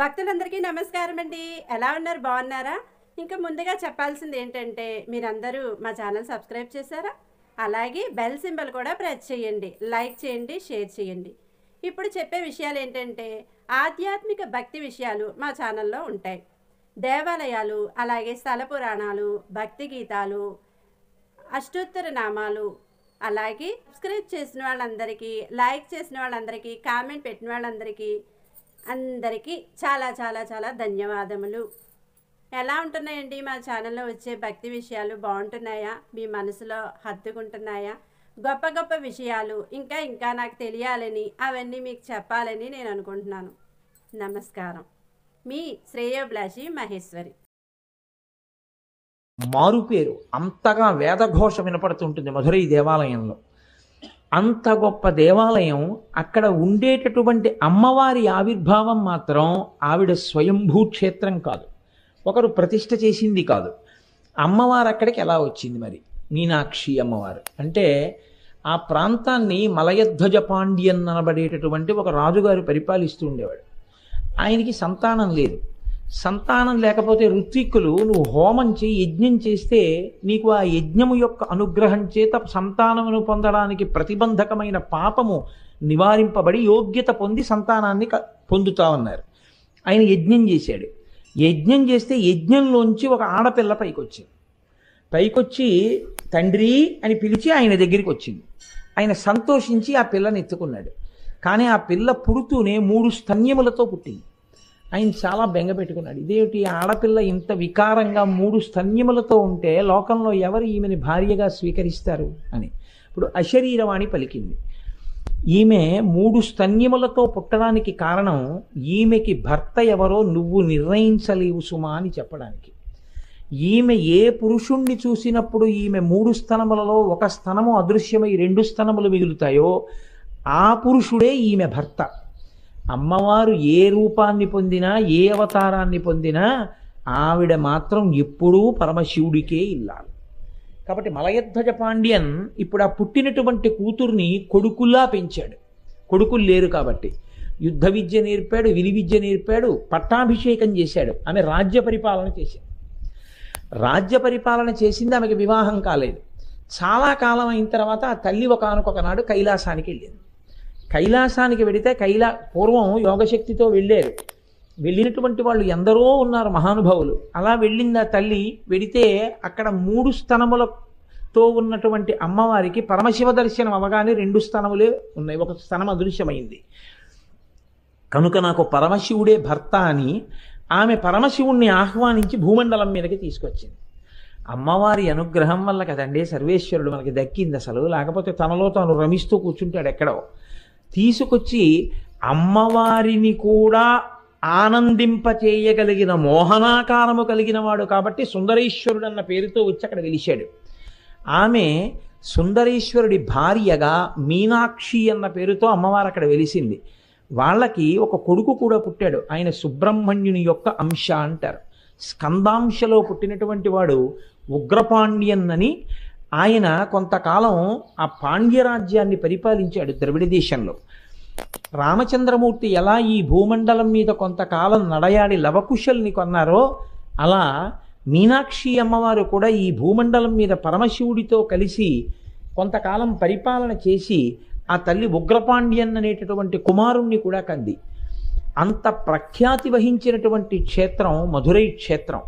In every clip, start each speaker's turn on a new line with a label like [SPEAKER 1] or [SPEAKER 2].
[SPEAKER 1] భక్తులందరికీ నమస్కారం అండి. ఎలా ఉన్నారు? బాగున్నారా? ఇంకా ముందుగా చెప్పాల్సింది ఏంటంటే మీరందరూ మా ఛానల్ సబ్స్క్రైబ్ చేశారా? అలాగే బెల్ సింబల్ కూడా ప్రెస్ చేయండి, లైక్ చేయండి, షేర్ చేయండి. ఇప్పుడు చెప్పే విషయాలు ఏంటంటే ఆధ్యాత్మిక భక్తి విషయాలు మా ఛానల్లో ఉంటాయి. దేవాలయాలు, అలాగే స్థల పురాణాలు, భక్తి గీతాలు, అష్టోత్తర నామాలు, అలాగే సబ్స్క్రైబ్ చేసిన వాళ్ళందరికీ, లైక్ చేసిన వాళ్ళందరికీ, కామెంట్ పెట్టిన వాళ్ళందరికీ అందరికీ చాలా చాలా చాలా ధన్యవాదములు. ఎలా ఉంటున్నాయండి మా ఛానల్లో వచ్చే భక్తి విషయాలు? బాగుంటున్నాయా? మీ మనసులో హత్తుకుంటున్నాయా? గొప్ప గొప్ప విషయాలు ఇంకా ఇంకా నాకు తెలియాలని, అవన్నీ మీకు చెప్పాలని నేను అనుకుంటున్నాను. నమస్కారం. మీ శ్రేయోభిలాషి మహేశ్వరి.
[SPEAKER 2] మారుపేరు అంతగా వేదఘోష వినపడుతుంటుంది మధురై దేవాలయంలో. అంత గొప్ప దేవాలయం, అక్కడ ఉండేటటువంటి అమ్మవారి ఆవిర్భావం మాత్రం ఆవిడ స్వయంభూ క్షేత్రం కాదు, ఒకరు ప్రతిష్ఠ చేసింది కాదు. అమ్మవారు అక్కడికి ఎలా వచ్చింది మరి? మీనాక్షి అమ్మవారు అంటే ఆ ప్రాంతాన్ని మలయధ్వజ పాండ్యన్ అనబడేటటువంటి ఒక రాజుగారు పరిపాలిస్తూ ఉండేవాడు. ఆయనకి సంతానం లేదు. సంతానం లేకపోతే ఋత్విక్కులు నువ్వు హోమం చేయి, యజ్ఞం చేస్తే నీకు ఆ యజ్ఞము యొక్క అనుగ్రహం చేత సంతానమును పొందడానికి ప్రతిబంధకమైన పాపము నివారింపబడి యోగ్యత పొంది సంతానాన్ని పొందుతామన్నారు. ఆయన యజ్ఞం చేశాడు. యజ్ఞం చేస్తే యజ్ఞంలోంచి ఒక ఆడపిల్ల పైకొచ్చి తండ్రి అని పిలిచి ఆయన దగ్గరికి వచ్చింది. ఆయన సంతోషించి ఆ పిల్లని ఎత్తుకున్నాడు. కానీ ఆ పిల్ల పుడుతూనే 3 స్తన్యములతో పుట్టింది. ఆయన చాలా బెంగ పెట్టుకున్నాడు. ఇదేమిటి ఆడపిల్ల ఇంత వికారంగా 3 స్తన్యములతో ఉంటే లోకంలో ఎవరు ఈమెని భార్యగా స్వీకరిస్తారు అని. ఇప్పుడు అశరీరవాణి పలికింది. ఈమె 3 స్తన్యములతో పుట్టడానికి కారణం ఈమెకి భర్త ఎవరో నువ్వు నిర్ణయించలేవు సుమా అని చెప్పడానికి. ఈమె ఏ పురుషుణ్ణి చూసినప్పుడు ఈమె 3 స్తనములలో ఒక స్తనము అదృశ్యమై 2 స్తనములు మిగులుతాయో ఆ పురుషుడే ఈమె భర్త. అమ్మవారు ఏ రూపాన్ని పొందినా, ఏ అవతారాన్ని పొందినా ఆవిడ మాత్రం ఎప్పుడూ పరమశివుడికే ఇల్లాలి. కాబట్టి మలయధ్వజ పాండ్యన్ ఇప్పుడు ఆ పుట్టినటువంటి కూతుర్ని కొడుకుల్లా పెంచాడు. కొడుకులు లేరు కాబట్టి యుద్ధ విద్య నేర్పాడు, విని విద్య నేర్పాడు, పట్టాభిషేకం చేశాడు. ఆమె రాజ్య పరిపాలన చేసింది. రాజ్య పరిపాలన చేసింది, ఆమెకి వివాహం కాలేదు. చాలా కాలం అయిన తర్వాత ఆ తల్లి ఒకనొకనాడు కైలాసానికి వెళ్ళింది. కైలాసానికి వెడితే పూర్వం యోగశక్తితో వెళ్ళారు. వెళ్ళినటువంటి వాళ్ళు ఎందరో ఉన్నారు మహానుభావులు. అలా వెళ్ళింది ఆ తల్లి. వెడితే అక్కడ 3 స్తనములతో ఉన్నటువంటి అమ్మవారికి పరమశివ దర్శనం అవగానే 2 స్తనములే ఉన్నాయి, ఒక స్తనం అదృశ్యమైంది. కనుక నాకు పరమశివుడే భర్త అని ఆమె పరమశివుణ్ణి ఆహ్వానించి భూమండలం మీదకి తీసుకొచ్చింది. అమ్మవారి అనుగ్రహం వల్ల కదండి సర్వేశ్వరుడు మనకి దక్కింది. అసలు లేకపోతే తనలో తాను రమిస్తూ కూర్చుంటాడు ఎక్కడో. తీసుకొచ్చి అమ్మవారిని కూడా ఆనందింపచేయగలిగిన మోహనాకారము కలిగిన వాడు కాబట్టి సుందరేశ్వరుడు అన్న పేరుతో వచ్చి అక్కడ వెలిశాడు. ఆమె సుందరేశ్వరుడి భార్యగా మీనాక్షి అన్న పేరుతో అమ్మవారు అక్కడ వెలిసింది. వాళ్ళకి ఒక కొడుకు కూడా పుట్టాడు. ఆయన సుబ్రహ్మణ్యుని యొక్క అంశ అంటారు. స్కందాంశలో పుట్టినటువంటి వాడు ఉగ్రపాండ్యన్ అని. ఆయన కొంతకాలం ఆ పాండ్యరాజ్యాన్ని పరిపాలించాడు ద్రవిడ దేశంలో. రామచంద్రమూర్తి ఎలా ఈ భూమండలం మీద కొంతకాలం నడయాడి లవకుశల్ని కొన్నారో అలా మీనాక్షి అమ్మవారు కూడా ఈ భూమండలం మీద పరమశివుడితో కలిసి కొంతకాలం పరిపాలన చేసి ఆ తల్లి ఉగ్రపాండ్యన్ అనేటటువంటి కుమారుణ్ణి కూడా కంది. అంత ప్రఖ్యాతి వహించినటువంటి క్షేత్రం మధురై క్షేత్రం.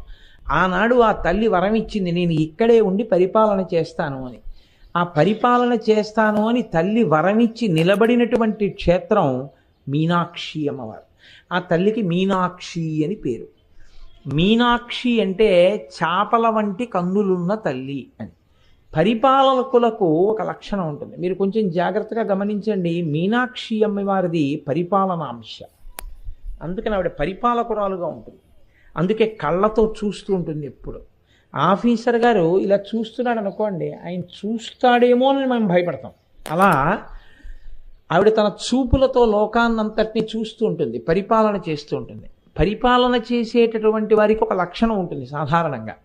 [SPEAKER 2] ఆనాడు ఆ తల్లి వరం ఇచ్చింది, నేను ఇక్కడే ఉండి పరిపాలన చేస్తాను అని. ఆ పరిపాలన చేస్తాను అని తల్లి వరమిచ్చి నిలబడినటువంటి క్షేత్రం మీనాక్షి అమ్మవారు. ఆ తల్లికి మీనాక్షి అని పేరు. మీనాక్షి అంటే చాపల వంటి కన్నులున్న తల్లి అని. పరిపాలకులకు ఒక లక్షణం ఉంటుంది, మీరు కొంచెం జాగ్రత్తగా గమనించండి. మీనాక్షి అమ్మవారిది పరిపాలనాంశ. అందుకని ఆవిడ పరిపాలకురాలుగా ఉంటుంది. అందుకే కళ్ళతో చూస్తూ ఉంటుంది ఎప్పుడు. ఆఫీసర్ గారు ఇలా చూస్తున్నాడు అనుకోండి, ఆయన చూస్తాడేమో అని మనం భయపడతాం. అలా ఆవిడ తన చూపులతో లోకాన్నంతటినీ చూస్తూ ఉంటుంది, పరిపాలన చేస్తూ ఉంటుంది. పరిపాలన చేసేటటువంటి వారికి ఒక లక్షణం ఉంటుంది సాధారణంగా,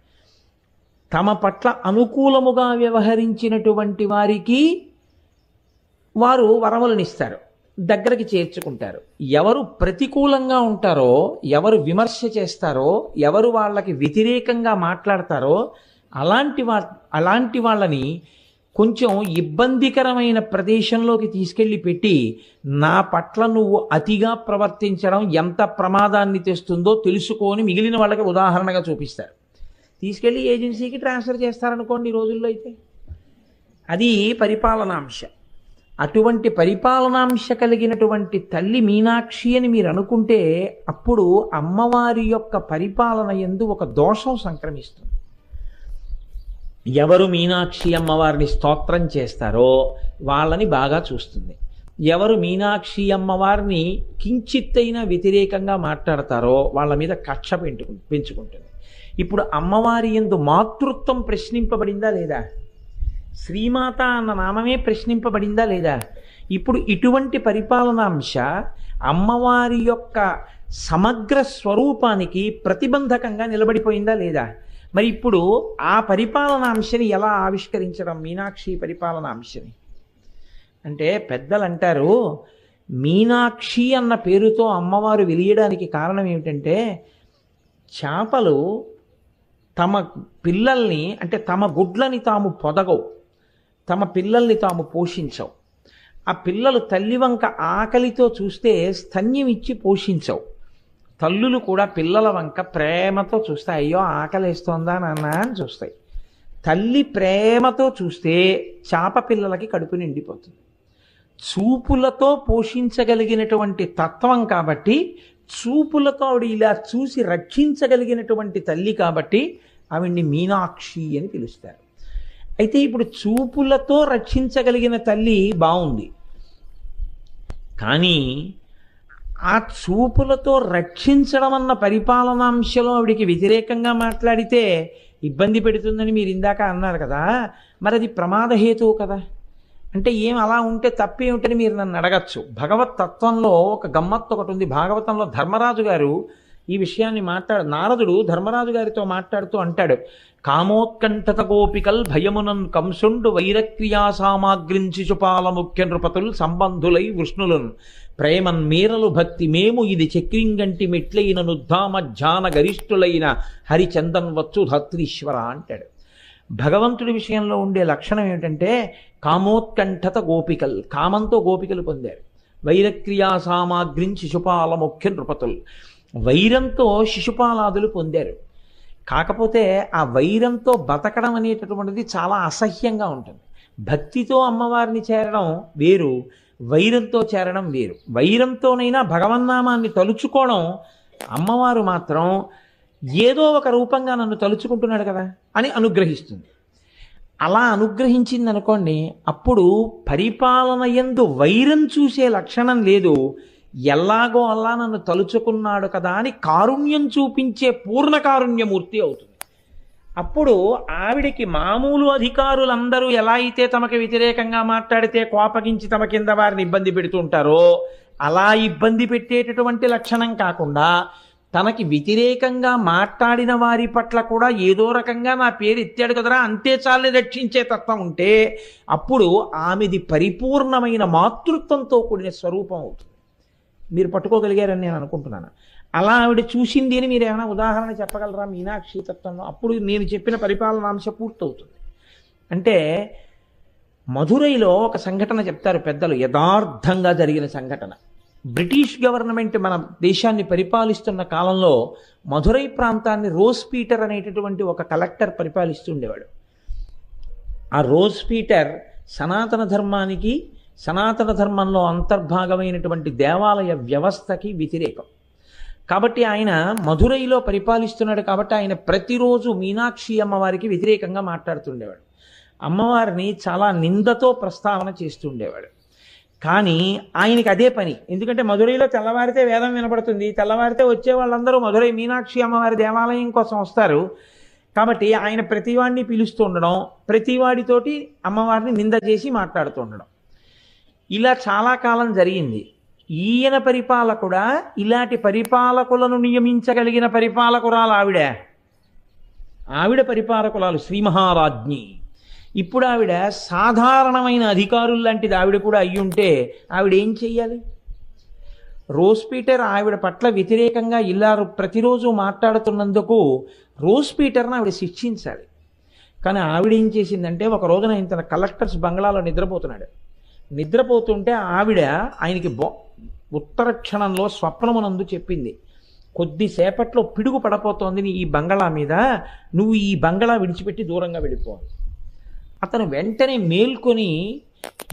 [SPEAKER 2] తమ పట్ల అనుకూలముగా వ్యవహరించినటువంటి వారికి వారు వరములనిస్తారు. దగ్గరికి చేర్చుకుంటారు. ఎవరు ప్రతికూలంగా ఉంటారో, ఎవరు విమర్శ చేస్తారో, ఎవరు వాళ్ళకి వ్యతిరేకంగా మాట్లాడతారో అలాంటి వాళ్ళని కొంచెం ఇబ్బందికరమైన ప్రదేశంలోకి తీసుకెళ్ళి పెట్టి, నా పట్ల నువ్వు అతిగా ప్రవర్తించడం ఎంత ప్రమాదాన్ని తెస్తుందో తెలుసుకోని మిగిలిన వాళ్ళకి ఉదాహరణగా చూపిస్తారు. తీసుకెళ్ళి ఏజెన్సీకి ట్రాన్స్ఫర్ చేస్తారనుకోండి ఈ రోజుల్లో. అయితే అది పరిపాలనాంశ. అటువంటి పరిపాలనాంశ కలిగినటువంటి తల్లి మీనాక్షి అని మీరు అనుకుంటే, అప్పుడు అమ్మవారి యొక్క పరిపాలన యందు ఒక దోషం సంక్రమిస్తుంది. ఎవరు మీనాక్షి అమ్మవారిని స్తోత్రం చేస్తారో వాళ్ళని బాగా చూస్తుంది. ఎవరు మీనాక్షి అమ్మవారిని కించిత్తైనా వ్యతిరేకంగా మాట్లాడతారో వాళ్ళ మీద కక్ష పెంచుకుంటుంది. ఇప్పుడు అమ్మవారి యందు మాతృత్వం ప్రశ్నింపబడిందా లేదా? శ్రీమాత అన్న నామమే ప్రశ్నింపబడిందా లేదా? ఇప్పుడు ఇటువంటి పరిపాలనాంశ అమ్మవారి యొక్క సమగ్ర స్వరూపానికి ప్రతిబంధకంగా నిలబడిపోయిందా లేదా? మరి ఇప్పుడు ఆ పరిపాలనాంశని ఎలా ఆవిష్కరించడం మీనాక్షి పరిపాలనాంశని అంటే, పెద్దలు అంటారు మీనాక్షి అన్న పేరుతో అమ్మవారు వెలియడానికి కారణం ఏమిటంటే, చేపలు తమ పిల్లల్ని అంటే తమ గుడ్లని తాము పొదగవు, తమ పిల్లల్ని తాము పోషించవు. ఆ పిల్లలు తల్లి వంక ఆకలితో చూస్తే స్తన్యం ఇచ్చి పోషించవు. తల్లులు కూడా పిల్లల వంక ప్రేమతో చూస్తాయి. అయ్యో ఆకలిస్తోందా నాన్న అని చూస్తాయి. తల్లి ప్రేమతో చూస్తే చేప పిల్లలకి కడుపు నిండిపోతుంది. చూపులతో పోషించగలిగినటువంటి తత్వం కాబట్టి, చూపులతో ఆవిడ ఇలా చూసి రక్షించగలిగినటువంటి తల్లి కాబట్టి ఆవిడ్ని మీనాక్షి అని పిలుస్తారు. అయితే ఇప్పుడు చూపులతో రక్షించగలిగిన తల్లి బాగుంది, కానీ ఆ చూపులతో రక్షించడం అన్న పరిపాలనాంశలో ఆవిడికి వ్యతిరేకంగా మాట్లాడితే ఇబ్బంది పెడుతుందని మీరు ఇందాక అన్నారు కదా, మరి అది ప్రమాదహేతువు కదా. అంటే ఏం అలా ఉంటే తప్పేమిటని మీరు నన్ను అడగచ్చు. భగవత్ తత్వంలో ఒక గమ్మత్తు ఒకటి ఉంది. భాగవతంలో ధర్మరాజు గారు ఈ విషయాన్ని నారదుడు ధర్మరాజు గారితో మాట్లాడుతూ అంటాడు, కామోత్కంఠత గోపికల్ భయమునన్ కంసుండు వైరక్రియా సామాగ్రిం శిశుపాల ముఖ్య నృపతుల్ సంబంధులై వృష్ణులను ప్రేమన్ మీరలు భక్తి మేము ఇది చక్రింగంటి మెట్లైన నుద్ధామ ధ్యాన గరిష్ఠులైన హరిచందన్ వచ్చు ధత్రీశ్వర అంటాడు. భగవంతుడి విషయంలో ఉండే లక్షణం ఏమిటంటే కామోత్కంఠత గోపికల్, కామంతో గోపికలు పొందారు. వైరక్రియా సామాగ్రిం శిశుపాల ముఖ్య నృపతులు, వైరంతో శిశుపాలాదులు పొందారు. కాకపోతే ఆ వైరంతో బతకడం అనేటటువంటిది చాలా అసహ్యంగా ఉంటుంది. భక్తితో అమ్మవారిని చేరడం వేరు, వైరంతో చేరడం వేరు. వైరంతోనైనా భగవన్నామాన్ని తలుచుకోవడం, అమ్మవారు మాత్రం ఏదో ఒక రూపంగా నన్ను తలుచుకుంటున్నాడు కదా అని అనుగ్రహిస్తుంది. అలా అనుగ్రహించింది అనుకోండి, అప్పుడు పరిపాలన యందు వైరం చూసే లక్షణం లేదు, ఎలాగో అలా నన్ను తలుచుకున్నాడు కదా అని కారుణ్యం చూపించే పూర్ణ కారుణ్యమూర్తి అవుతుంది. అప్పుడు ఆవిడికి మామూలు అధికారులందరూ ఎలా అయితే తమకు వ్యతిరేకంగా మాట్లాడితే కోపగించి తమ కింద వారిని ఇబ్బంది పెడుతుంటారో, అలా ఇబ్బంది పెట్టేటటువంటి లక్షణం కాకుండా తనకి వ్యతిరేకంగా మాట్లాడిన వారి పట్ల కూడా ఏదో రకంగా నా పేరు ఎత్తాడు కదరా అంతే చాలని రక్షించే తత్వం ఉంటే, అప్పుడు ఆమెది పరిపూర్ణమైన మాతృత్వంతో కూడిన స్వరూపం అవుతుంది. మీరు పట్టుకోగలిగారని నేను అనుకుంటున్నాను. అలా ఆవిడ చూసింది అని మీరు ఏమైనా ఉదాహరణ చెప్పగలరా మీనాక్షి తత్వంలో? అప్పుడు నేను చెప్పిన పరిపాలనాంశ పూర్తవుతుంది. అంటే మధురైలో ఒక సంఘటన చెప్తారు పెద్దలు, యథార్థంగా జరిగిన సంఘటన. బ్రిటిష్ గవర్నమెంట్ మన దేశాన్ని పరిపాలిస్తున్న కాలంలో మధురై ప్రాంతాన్ని రోజ్ పీటర్ అనేటటువంటి ఒక కలెక్టర్ పరిపాలిస్తుండేవాడు. ఆ రోజ్ పీటర్ సనాతన ధర్మానికి, సనాతన ధర్మంలో అంతర్భాగమైనటువంటి దేవాలయ వ్యవస్థకి వ్యతిరేకం. కాబట్టి ఆయన మధురైలో పరిపాలిస్తున్నాడు కాబట్టి ఆయన ప్రతిరోజు మీనాక్షి అమ్మవారికి వ్యతిరేకంగా మాట్లాడుతుండేవాడు. అమ్మవారిని చాలా నిందతో ప్రస్తావన చేస్తుండేవాడు. కానీ ఆయనకి అదే పని. ఎందుకంటే మధురైలో తెల్లవారితే వేదం వినపడుతుంది, తెల్లవారితే వచ్చే వాళ్ళందరూ మధురై మీనాక్షి అమ్మవారి దేవాలయం కోసం వస్తారు. కాబట్టి ఆయన ప్రతివాడిని పిలుస్తూ ఉండడం, ప్రతివాడితోటి అమ్మవారిని నింద చేసి మాట్లాడుతూ ఉండడం, ఇలా చాలా కాలం జరిగింది. ఈయన పరిపాలకుడా, ఇలాంటి పరిపాలకులను నియమించగలిగిన పరిపాలకురాలు ఆవిడ పరిపాలకురాలు శ్రీ మహారాజ్ఞి. ఇప్పుడు ఆవిడ సాధారణమైన అధికారులు లాంటిది ఆవిడ కూడా అయ్యుంటే ఆవిడ ఏం చెయ్యాలి? రోజ్ పీటర్ ఆవిడ పట్ల వ్యతిరేకంగా ఇలా ప్రతిరోజు మాట్లాడుతున్నందుకు రోజ్ పీటర్ని ఆవిడ శిక్షించాలి. కానీ ఆవిడ ఏం చేసిందంటే, ఒక రోజున ఆయన తన కలెక్టర్స్ బంగ్లాలో నిద్రపోతున్నాడు. నిద్రపోతుంటే ఆవిడ ఆయనకి ఉత్తర క్షణంలో స్వప్నమునందు చెప్పింది, కొద్దిసేపట్లో పిడుగు పడపోతోంది నీ ఈ బంగళా మీద, నువ్వు ఈ బంగళా విడిచిపెట్టి దూరంగా వెళ్ళిపోవాలి. అతను వెంటనే మేల్కొని,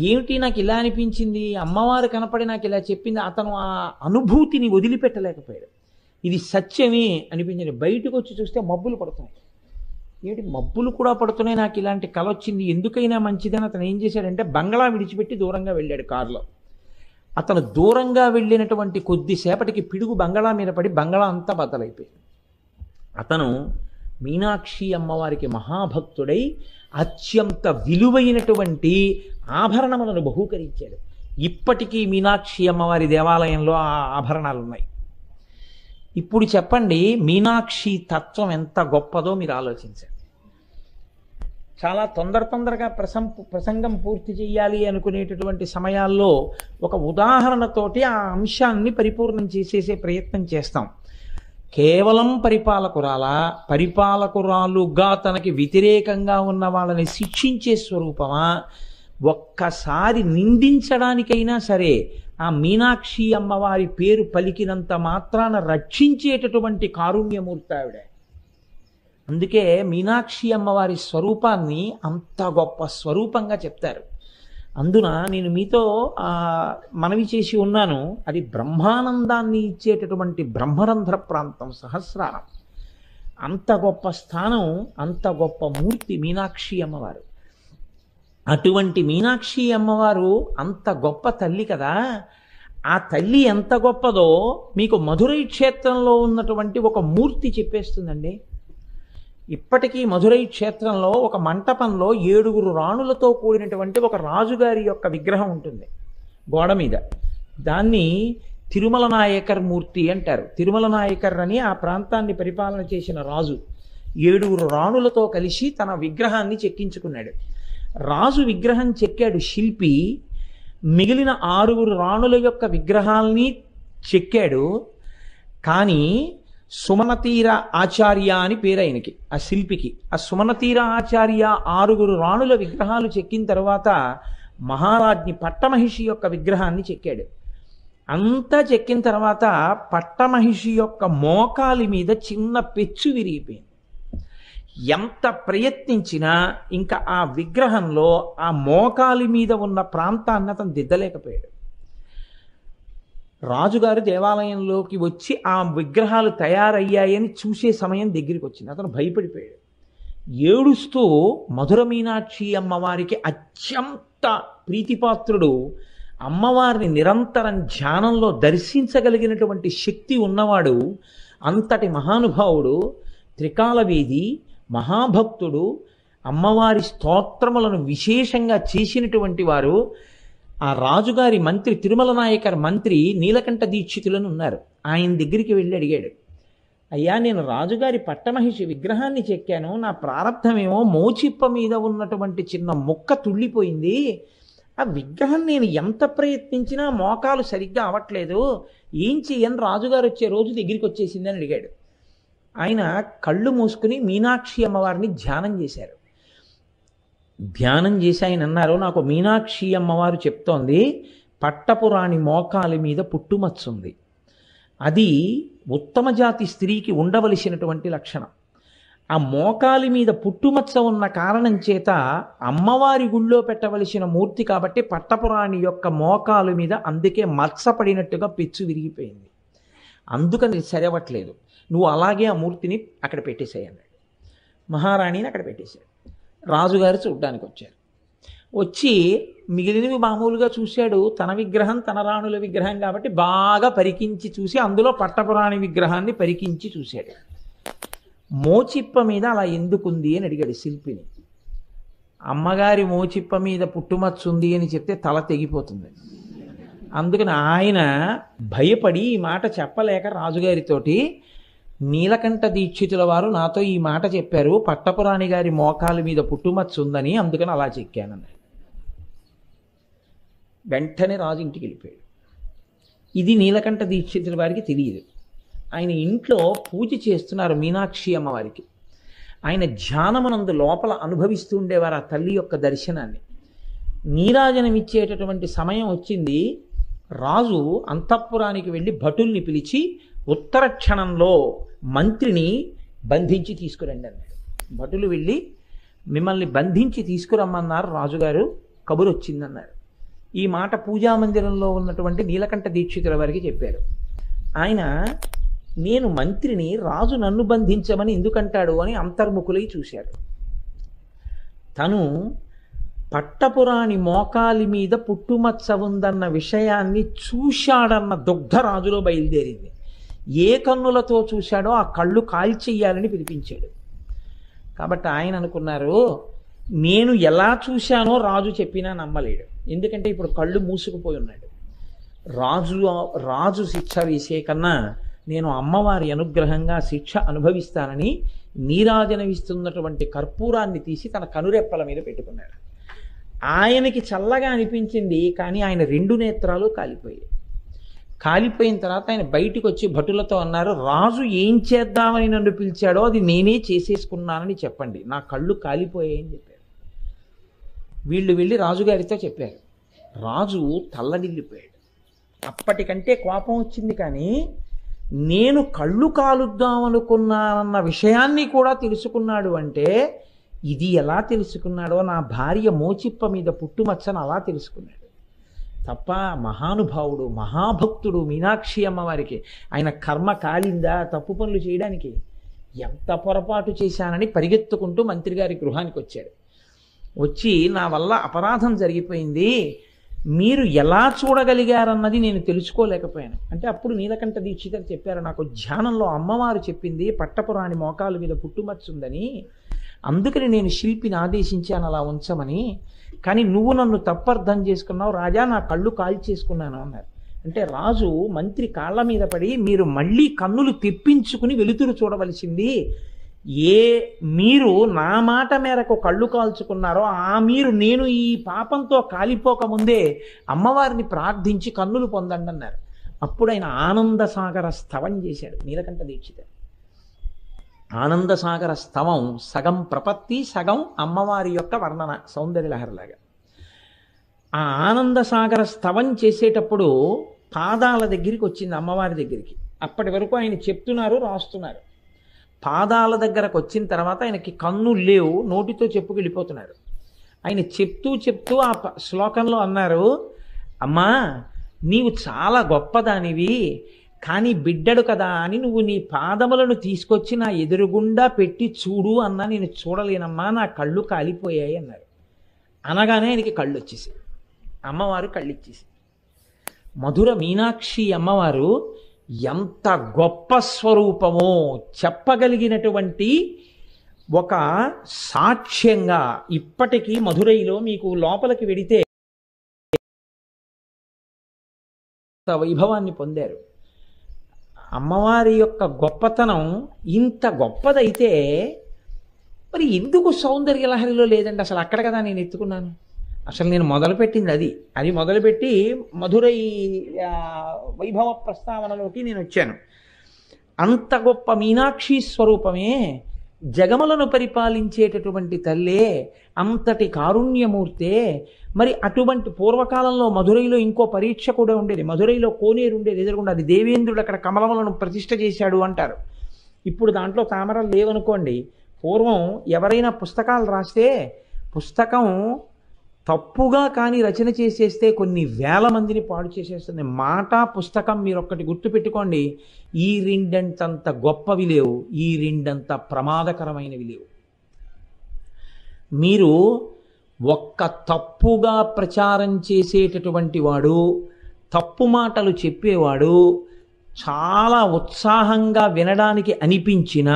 [SPEAKER 2] ఏమిటి నాకు ఇలా అనిపించింది, అమ్మవారు కనపడి నాకు ఇలా చెప్పింది. అతను ఆ అనుభూతిని వదిలిపెట్టలేకపోయాడు. ఇది సత్యమే అనిపించింది. బయటకు వచ్చి చూస్తే మబ్బులు పడుతున్నాయి. ఏమిటి మబ్బులు కూడా పడుతున్నాయి, నాకు ఇలాంటి కల వచ్చింది, ఎందుకైనా మంచిదని అతను ఏం చేశాడంటే బంగళా విడిచిపెట్టి దూరంగా వెళ్ళాడు కారులో. అతను దూరంగా వెళ్ళినటువంటి కొద్దిసేపటికి పిడుగు బంగళా మీద పడి బంగళా అంతా బద్దలైపోయింది. అతను మీనాక్షి అమ్మవారికి మహాభక్తుడై అత్యంత విలువైనటువంటి ఆభరణములను బహూకరించాడు. ఇప్పటికీ మీనాక్షి అమ్మవారి దేవాలయంలో ఆ ఆభరణాలు ఉన్నాయి. ఇప్పుడు చెప్పండి, మీనాక్షి తత్వం ఎంత గొప్పదో మీరు ఆలోచించండి. చాలా తొందరగా ప్రసంగం పూర్తి చేయాలి అనుకునేటటువంటి సమయాల్లో ఒక ఉదాహరణతోటి ఆ అంశాన్ని పరిపూర్ణం చేసేసే ప్రయత్నం చేస్తాం. కేవలం పరిపాలకురాలుగా తనకి వ్యతిరేకంగా ఉన్న వాళ్ళని శిక్షించే స్వరూపమా, ఒక్కసారి నిందించడానికైనా సరే ఆ మీనాక్షి అమ్మవారి పేరు పలికినంత మాత్రాన రక్షించేటటువంటి కారుణ్యమూర్తి ఆవిడ. అందుకే మీనాక్షి అమ్మవారి స్వరూపాన్ని అంత గొప్ప స్వరూపంగా చెప్తారు. అందున నేను మీతో మనవి చేసి ఉన్నాను, అది బ్రహ్మానందాన్ని ఇచ్చేటటువంటి బ్రహ్మరంధ్ర ప్రాంతం సహస్రారం. అంత గొప్ప స్థానం, అంత గొప్ప మూర్తి మీనాక్షి అమ్మవారు. అటువంటి మీనాక్షి అమ్మవారు అంత గొప్ప తల్లి కదా. ఆ తల్లి ఎంత గొప్పదో మీకు మధురై క్షేత్రంలో ఉన్నటువంటి ఒక మూర్తి చెప్పేస్తుందండి. ఇప్పటికీ మధురై క్షేత్రంలో ఒక మంటపంలో 7 రాణులతో కూడినటువంటి ఒక రాజుగారి యొక్క విగ్రహం ఉంటుంది గోడ మీద. దాన్ని తిరుమల నాయకర్ మూర్తి అంటారు. తిరుమల నాయకర్ అని ఆ ప్రాంతాన్ని పరిపాలన చేసిన రాజు 7 రాణులతో కలిసి తన విగ్రహాన్ని చెక్కించుకున్నాడు. రాజు విగ్రహం చెక్కాడు శిల్పి, మిగిలిన 6 రాణుల యొక్క విగ్రహాల్ని చెక్కాడు. కానీ సుమనతీర ఆచార్య అని పేరు ఆయనకి, ఆ శిల్పికి. ఆ సుమనతీర ఆచార్య 6 రాణుల విగ్రహాలు చెక్కిన తర్వాత మహారాజ్ని పట్టమహిషి యొక్క విగ్రహాన్ని చెక్కాడు. అంతా చెక్కిన తర్వాత పట్టమహిషి యొక్క మోకాలి మీద చిన్న పెచ్చు విరిగిపోయింది. ఎంత ప్రయత్నించినా ఇంకా ఆ విగ్రహంలో ఆ మోకాలి మీద ఉన్న ప్రాంతాన్ని అతను దిద్దలేకపోయాడు. రాజుగారు దేవాలయంలోకి వచ్చి ఆ విగ్రహాలు తయారయ్యాయని చూసే సమయం దగ్గరికి వచ్చింది. అతను భయపడిపోయాడు. ఏడుస్తూ మధుర మీనాక్షి అమ్మవారికి అత్యంత ప్రీతిపాత్రుడు, అమ్మవారిని నిరంతరం ధ్యానంలో దర్శించగలిగినటువంటి శక్తి ఉన్నవాడు, అంతటి మహానుభావుడు, త్రికాలవేది, మహాభక్తుడు, అమ్మవారి స్తోత్రములను విశేషంగా చేసినటువంటి వారు. ఆ రాజుగారి మంత్రి, తిరుమల నాయకర్ మంత్రి నీలకంఠ దీక్షితులను ఉన్నారు. ఆయన దగ్గరికి వెళ్ళి అడిగాడు, అయ్యా నేను రాజుగారి పట్టమహిషి విగ్రహాన్ని చెక్కాను, నా ప్రారంధమేమో మోచిప్ప మీద ఉన్నటువంటి చిన్న ముక్క తుళ్ళిపోయింది, ఆ విగ్రహం నేను ఎంత ప్రయత్నించినా మోకాలు సరిగ్గా అవ్వట్లేదు, ఏం చెయ్యని రాజుగారు వచ్చే రోజు దగ్గరికి వచ్చేసిందని అడిగాడు. ఆయన కళ్ళు మూసుకుని మీనాక్షి అమ్మవారిని ధ్యానం చేశారు. ధ్యానం చేసి ఆయన అన్నారు, నాకు మీనాక్షి అమ్మవారు చెప్తోంది, పట్టపురాణి మోకాలి మీద పుట్టుమచ్చుంది, అది ఉత్తమ జాతి స్త్రీకి ఉండవలసినటువంటి లక్షణం. ఆ మోకాలి మీద పుట్టుమచ్చ ఉన్న కారణం చేత అమ్మవారి గుళ్ళో పెట్టవలసిన మూర్తి కాబట్టి పట్టపురాణి యొక్క మోకాలు మీద అందుకే మచ్చపడినట్టుగా పెచ్చు విరిగిపోయింది, అందుకని సరవట్లేదు, నువ్వు అలాగే ఆ మూర్తిని అక్కడ పెట్టేసేయి అన్నాడు. మహారాణిని అక్కడ పెట్టేశాడు. రాజుగారు చూడ్డానికి వచ్చారు. వచ్చి మిగిలినవి మామూలుగా చూశాడు. తన విగ్రహం తన రాణుల విగ్రహం కాబట్టి బాగా పరికించి చూసి అందులో పట్టపురాణి విగ్రహాన్ని పరికించి చూశాడు. మోచిప్ప మీద అలా ఎందుకుంది అని అడిగాడు శిల్పిని. అమ్మగారి మోచిప్ప మీద పుట్టుమచ్చుంది అని చెప్తే తల తెగిపోతుంది. అందుకని ఆయన భయపడి ఈ మాట చెప్పలేక రాజుగారితోటి, నీలకంఠ దీక్షితుల వారు నాతో ఈ మాట చెప్పారు, పట్టపురాణి గారి మోకాల మీద పుట్టుమచ్చ ఉందని, అందుకని అలా చెక్కానన్నాడు. వెంటనే రాజు ఇంటికి వెళ్ళిపోయాడు. ఇది నీలకంఠ దీక్షితుల వారికి తెలియదు. ఆయన ఇంట్లో పూజ చేస్తున్నారు మీనాక్షి అమ్మవారికి. ఆయన ధ్యానమునందు లోపల అనుభవిస్తూ ఉండేవారు ఆ తల్లి యొక్క దర్శనాన్ని. నీరాజనం ఇచ్చేటటువంటి సమయం వచ్చింది. రాజు అంతఃపురానికి వెళ్ళి భటుల్ని పిలిచి ఉత్తర క్షణంలో మంత్రిని బంధించి తీసుకురండి అన్నాడు. భటులు వెళ్ళి మిమ్మల్ని బంధించి తీసుకురమ్మన్నారు రాజుగారు, కబురు వచ్చిందన్నారు. ఈ మాట పూజామందిరంలో ఉన్నటువంటి నీలకంఠ దీక్షితుల వారికి చెప్పారు. ఆయన, నేను మంత్రిని, రాజు నన్ను బంధించమని ఎందుకంటాడు అని అంతర్ముఖులై చూశారు. తను పట్టపురాణి మోకాలి మీద పుట్టుమచ్చ ఉందన్న విషయాన్ని చూశాడన్న దుగ్ధ రాజులో బయలుదేరింది. ఏ కన్నులతో చూశాడో ఆ కళ్ళు కాల్చెయ్యాలని పిలిపించాడు. కాబట్టి ఆయన అనుకున్నారు, నేను ఎలా చూశానో రాజు చెప్పినా నమ్మలేడు. ఎందుకంటే ఇప్పుడు కళ్ళు మూసుకుపోయి ఉన్నాడు. రాజు శిక్ష వేసే కన్నా నేను అమ్మవారి అనుగ్రహంగా శిక్ష అనుభవిస్తానని నీరాజనవిస్తున్నటువంటి కర్పూరాన్ని తీసి తన కనురెప్పల మీద పెట్టుకున్నాడు. ఆయనకి చల్లగా అనిపించింది, కానీ ఆయన రెండు నేత్రాలు కాలిపోయాయి. కాలిపోయిన తర్వాత ఆయన బయటికి వచ్చి భటులతో అన్నారు, రాజు ఏం చేద్దామని నన్ను పిలిచాడో అది నేనే చేసేసుకున్నానని చెప్పండి, నా కళ్ళు కాలిపోయాయని చెప్పారు. వీళ్ళు వెళ్ళి రాజుగారితో చెప్పారు. రాజు తల్లడిల్లిపోయాడు. అప్పటికంటే కోపం వచ్చింది, కానీ నేను కళ్ళు కాలుద్దామనుకున్నానన్న విషయాన్ని కూడా తెలుసుకున్నాడు అంటే ఇది ఎలా తెలుసుకున్నాడో, నా భార్య మోచిప్ప మీద పుట్టుమచ్చను అలా తెలుసుకున్నాడు తప్ప. మహానుభావుడు, మహాభక్తుడు మీనాక్షి అమ్మవారికి. ఆయన కర్మ కాలిందా తప్పు పనులు చేయడానికి? ఎంత పొరపాటు చేశానని పరిగెత్తుకుంటూ మంత్రి గారి గృహానికి వచ్చాడు. వచ్చి, నా వల్ల అపరాధం జరిగిపోయింది, మీరు ఎలా చూడగలిగారన్నది నేను తెలుసుకోలేకపోయాను అంటే. అప్పుడు నీలకంఠ దీక్షితులు చెప్పారు, నాకు ధ్యానంలో అమ్మవారు చెప్పింది పట్టపురాణి మోకాలు మీద పుట్టుమచ్చుందని, అందుకని నేను శిల్పిని ఆదేశించాను అలా ఉంచమని. కానీ నువ్వు నన్ను తప్పర్థం చేసుకున్నావు రాజా, నా కళ్ళు కాల్చేసుకున్నాను అన్నారు. అంటే రాజు మంత్రి కాళ్ళ మీద పడి, మీరు మళ్ళీ కన్నులు తెప్పించుకుని వెలుతురు చూడవలసింది, మీరు నా మాట మేరకు కళ్ళు కాల్చుకున్నారో ఆ మీరు నేను ఈ పాపంతో కాలిపోకముందే అమ్మవారిని ప్రార్థించి కన్నులు పొందండి అన్నారు. అప్పుడు ఆయన ఆనంద సాగర స్తవం చేశాడు నీలకంఠ దీక్షితుడు. ఆనంద సాగర స్తవం సగం ప్రపత్తి, సగం అమ్మవారి యొక్క వర్ణన, సౌందర్యలహరిలాగా. ఆ ఆనంద సాగర స్తవం చేసేటప్పుడు పాదాల దగ్గరికి వచ్చింది, అమ్మవారి దగ్గరికి. అప్పటి వరకు ఆయన చెప్తున్నారు, రాస్తున్నారు. పాదాల దగ్గరకు వచ్చిన తర్వాత ఆయనకి కన్నులు లేవు, నోటితో చెప్పుకెళ్ళిపోతున్నారు. ఆయన చెప్తూ చెప్తూ ఆ శ్లోకంలో అన్నారు, అమ్మా నీవు చాలా గొప్పదానివి, కానీ బిడ్డడు కదా అని నువ్వు నీ పాదములను తీసుకొచ్చి నా ఎదురుగుండా పెట్టి చూడు అన్నా నేను చూడలేనమ్మా, నా కళ్ళు కాలిపోయాయి అన్నారు. అనగానే ఆయనకి కళ్ళు వచ్చేసి, అమ్మవారు కళ్ళు ఇచ్చేసి. మధుర మీనాక్షి అమ్మవారు ఎంత గొప్ప స్వరూపమో చెప్పగలిగినటువంటి ఒక సాక్ష్యంగా ఇప్పటికీ మధురైలో మీకు లోపలికి వెడితే వైభవాన్ని పొందారు. అమ్మవారి యొక్క గొప్పతనం ఇంత గొప్పదైతే మరి ఎందుకు సౌందర్యలహరిలో లేదండి? అసలు అక్కడ కదా నేను ఎత్తుకున్నాను. అసలు నేను మొదలుపెట్టింది అది మొదలుపెట్టి మధురై వైభవ ప్రస్తావనలోకి నేను వచ్చాను. అంత గొప్ప మీనాక్షి స్వరూపమే, జగములను పరిపాలించేటటువంటి తల్లే, అంతటి కారుణ్యమూర్తే. మరి అటువంటి పూర్వకాలంలో మధురైలో ఇంకో పరీక్ష కూడా ఉండేది. మధురైలో కోనేరు ఉండేది ఎదురుగుండా, అది దేవేంద్రుడు అక్కడ కమలములను ప్రతిష్ఠ చేశాడు అంటారు. ఇప్పుడు దాంట్లో తామరలు లేవనుకోండి. పూర్వం ఎవరైనా పుస్తకాలు రాస్తే పుస్తకం తప్పుగా కానీ రచన చేసేస్తే కొన్ని వేల మందిని పాడు చేసేస్తుంది. మాట పుస్తకం మీరు ఒక్కటి గుర్తుపెట్టుకోండి, ఈ రెండంతంత గొప్పవి లేవు, ఈ రెండంత ప్రమాదకరమైనవి లేవు. మీరు ఒక్క తప్పుగా ప్రచారం చేసేటటువంటి వాడు, తప్పు మాటలు చెప్పేవాడు చాలా ఉత్సాహంగా వినడానికి అనిపించిన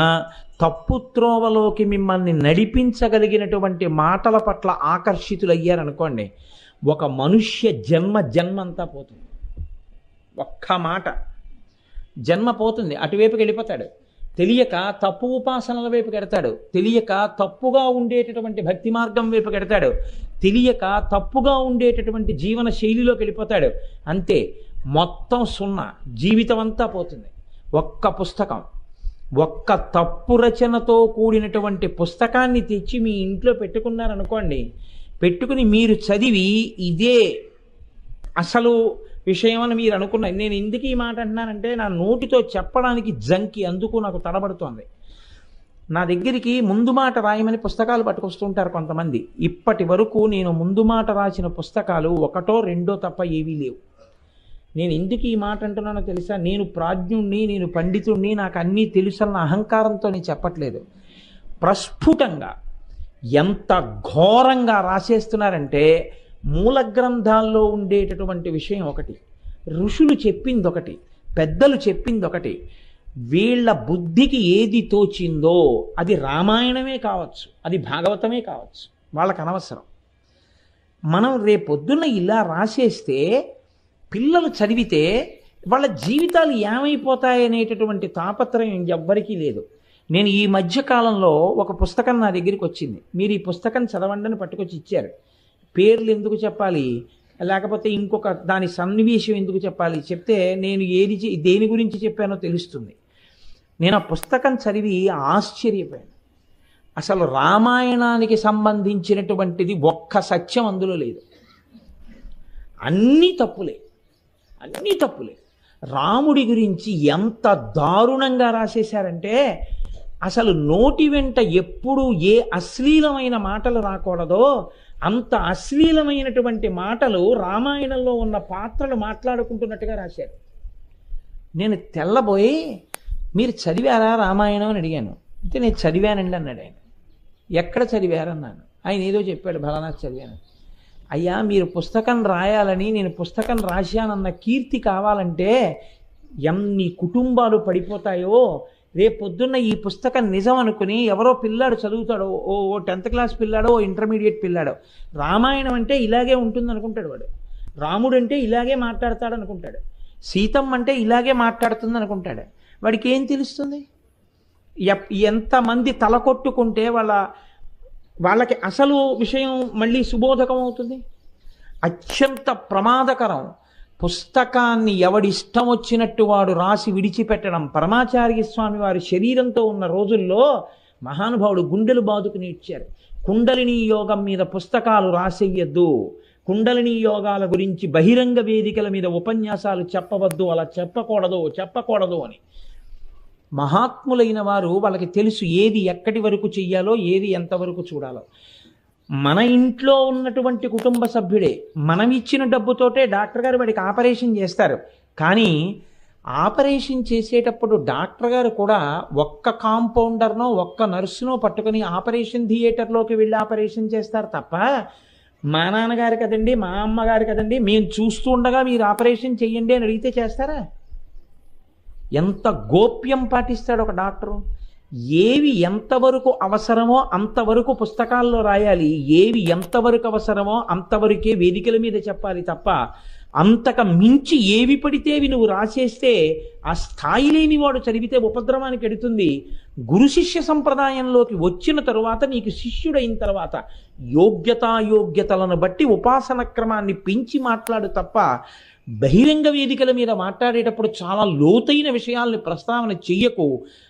[SPEAKER 2] తప్పు త్రోవలోకి మిమ్మల్ని నడిపించగలిగినటువంటి మాటల పట్ల ఆకర్షితులయ్యారనుకోండి, ఒక మనుష్య జన్మంతా పోతుంది. ఒక్క మాట జన్మ పోతుంది, అటువైపుకి వెళ్ళిపోతాడు. తెలియక తప్పు ఉపాసనల వైపు కెడతాడు, తెలియక తప్పుగా ఉండేటటువంటి భక్తి మార్గం వైపు కెడతాడు, తెలియక తప్పుగా ఉండేటటువంటి జీవన శైలిలోకి వెళ్ళిపోతాడు. అంతే, మొత్తం సున్నా, జీవితం అంతా పోతుంది. ఒక్క పుస్తకం, ఒక్క తప్పు రచనతో కూడినటువంటి పుస్తకాన్ని తెచ్చి మీ ఇంట్లో పెట్టుకున్నారనుకోండి, పెట్టుకుని మీరు చదివి ఇదే అసలు విషయం అని మీరు అనుకున్నారు. నేను ఎందుకు ఈ మాట అంటున్నానంటే నా నోటితో చెప్పడానికి జంకి, అందుకు నాకు తడబడుతోంది. నా దగ్గరికి ముందు మాట రాయమని పుస్తకాలు పట్టుకొస్తుంటారు కొంతమంది. ఇప్పటి వరకు నేను ముందు మాట రాసిన పుస్తకాలు ఒకటో రెండో తప్ప ఏవీ లేవు. నేను ఎందుకు ఈ మాట అంటున్నానో తెలుసా? నేను ప్రాజ్ఞుణ్ణి, నేను పండితుణ్ణి, నాకు అన్నీ తెలుసన్న అహంకారంతో నేను చెప్పట్లేదు. ప్రస్ఫుటంగా ఎంత ఘోరంగా రాసేస్తున్నారంటే, మూల గ్రంథాల్లో ఉండేటటువంటి విషయం ఒకటి, ఋషులు చెప్పింది ఒకటి, పెద్దలు చెప్పింది ఒకటి, వీళ్ళ బుద్ధికి ఏది తోచిందో అది రామాయణమే కావచ్చు, అది భాగవతమే కావచ్చు, వాళ్ళకి అనవసరం. మనం రేపొద్దున్న ఇలా రాసేస్తే పిల్లలు చదివితే వాళ్ళ జీవితాలు ఏమైపోతాయనేటటువంటి తాపత్రయం ఎవ్వరికీ లేదు. నేను ఈ మధ్య కాలంలో ఒక పుస్తకం నా దగ్గరికి వచ్చింది. మీరు ఈ పుస్తకం చదవండి అని పట్టుకొచ్చి ఇచ్చారు. పేర్లు ఎందుకు చెప్పాలి, లేకపోతే ఇంకొక దాని సన్నివేశం ఎందుకు చెప్పాలి, చెప్తే నేను దేని గురించి చెప్పానో తెలుస్తుంది. నేను ఆ పుస్తకం చదివి ఆశ్చర్యపోయాను. అసలు రామాయణానికి సంబంధించినటువంటిది ఒక్క సత్యం అందులో లేదు. అన్నీ తప్పులే, అన్నీ తప్పులే. రాముడి గురించి ఎంత దారుణంగా రాసేశారంటే, అసలు నోటి వెంట ఎప్పుడు ఏ అశ్లీలమైన మాటలు రాకూడదో అంత అశ్లీలమైనటువంటి మాటలు రామాయణంలో ఉన్న పాత్రలు మాట్లాడుకుంటున్నట్టుగా రాశారు. నేను తెల్లబోయి, మీరు చదివారా రామాయణం అని అడిగాను. అంటే నేను చదివానండి అన్నాడు ఆయన. ఎక్కడ చదివారన్నాను. ఆయన ఏదో చెప్పాడు, బలానాథ్ చదివాను. అయ్యా, మీరు పుస్తకం రాయాలని నేను పుస్తకం రాశానన్న కీర్తి కావాలంటే ఎన్ని కుటుంబాలు పడిపోతాయో. రేపొద్దున్న ఈ పుస్తకం నిజం అనుకుని ఎవరో పిల్లాడు చదువుతాడో, ఓ 10th క్లాస్ పిల్లాడో, ఓ ఇంటర్మీడియట్ పిల్లాడో, రామాయణం అంటే ఇలాగే ఉంటుంది అనుకుంటాడు వాడు. రాముడు అంటే ఇలాగే మాట్లాడతాడు అనుకుంటాడు. సీతమ్మ అంటే ఇలాగే మాట్లాడుతుంది అనుకుంటాడు. వాడికి ఏం తెలుస్తుంది? ఎంతమంది తలకొట్టుకుంటే వాళ్ళకి అసలు విషయం మళ్ళీ సుబోధకం అవుతుంది. అత్యంత ప్రమాదకరం. పుస్తకాన్ని ఎవడిష్టం వచ్చినట్టు వాడు రాసి విడిచిపెట్టడం. పరమాచార్య స్వామి వారి శరీరంతో ఉన్న రోజుల్లో మహానుభావుడు గుండెలు బాదుకుని ఇచ్చారు. కుండలిని యోగం మీద పుస్తకాలు రాసేయద్దు, కుండలిని యోగాల గురించి బహిరంగ వేదికల మీద ఉపన్యాసాలు చెప్పవద్దు, అలా చెప్పకూడదు అని. మహాత్ములైన వారు వాళ్ళకి తెలుసు ఏది ఎక్కడి వరకు చెయ్యాలో, ఏది ఎంతవరకు చూడాలో. మన ఇంట్లో ఉన్నటువంటి కుటుంబ సభ్యుడే మనం ఇచ్చిన డబ్బుతోటే డాక్టర్ గారు వాడికి ఆపరేషన్ చేస్తారు. కానీ ఆపరేషన్ చేసేటప్పుడు డాక్టర్ గారు కూడా ఒక్క కాంపౌండర్నో ఒక్క నర్సునో పట్టుకుని ఆపరేషన్ థియేటర్లోకి వెళ్ళి ఆపరేషన్ చేస్తారు తప్ప, మా నాన్నగారు కదండి, మా అమ్మగారు కదండి, మేము చూస్తూ ఉండగా మీరు ఆపరేషన్ చెయ్యండి అని అడిగితే చేస్తారా? ఎంత గోప్యం పాటిస్తాడు ఒక డాక్టరు. ఏవి ఎంతవరకు అవసరమో అంతవరకు పుస్తకాల్లో రాయాలి, ఏవి ఎంతవరకు అవసరమో అంతవరకే వేదికల మీద చెప్పాలి తప్ప, అంతక మించి ఏవి పడితే అవి నువ్వు రాసేస్తే ఆ స్థాయి లేని వాడు చదివితే ఉపద్రవానికి ఎడుతుంది. గురు శిష్య సంప్రదాయంలోకి వచ్చిన తరువాత, నీకు శిష్యుడైన తర్వాత యోగ్యతాయోగ్యతలను బట్టి ఉపాసన క్రమాన్ని పెంచి మాట్లాడు తప్ప, బహిరంగ వేదికల మీద మాట్లాడేటప్పుడు చాలా లోతైన విషయాల్ని ప్రస్తావన చెయ్యకు.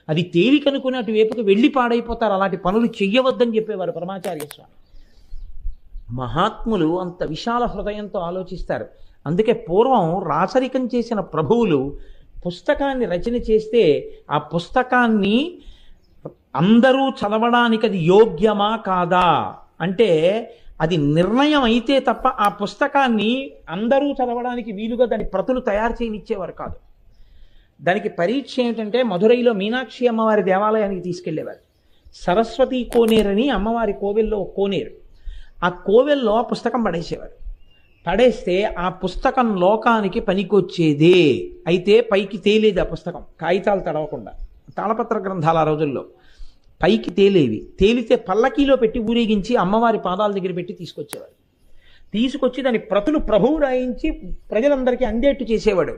[SPEAKER 2] అది తేలికనుకుని అటువైపుకి వెళ్ళి పాడైపోతారు. అలాంటి పనులు చెయ్యవద్దని చెప్పేవారు పరమాచార్య స్వామి. మహాత్ములు అంత విశాల హృదయంతో ఆలోచిస్తారు. అందుకే పూర్వం రాచరికం చేసిన ప్రభువులు పుస్తకాన్ని రచన చేస్తే ఆ పుస్తకాన్ని అందరూ చదవడానికి అది యోగ్యమా కాదా అంటే అది నిర్ణయం అయితే తప్ప ఆ పుస్తకాన్ని అందరూ చదవడానికి వీలుగా దాని ప్రతులు తయారు చేయనిచ్చేవారు కాదు. దానికి పరీక్ష ఏమిటంటే, మధురైలో మీనాక్షి అమ్మవారి దేవాలయానికి తీసుకెళ్లేవారు. సరస్వతి కోనేరు అని అమ్మవారి కోవెల్లో కోనేరు. ఆ కోవెల్లో పుస్తకం పడేసేవారు. పడేస్తే ఆ పుస్తకం లోకానికి పనికొచ్చేదే, అయితే పైకి తేలేది ఆ పుస్తకం, కాగితాలు తడవకుండా. తాళపత్ర గ్రంథాలు ఆ రోజుల్లో పైకి తేలేవి. తేలితే పల్లకీలో పెట్టి ఊరేగించి అమ్మవారి పాదాల దగ్గర పెట్టి తీసుకొచ్చేవాడు. తీసుకొచ్చి దాని ప్రతులు ప్రభువు రాయించి ప్రజలందరికీ అందేట్టు చేసేవాడు.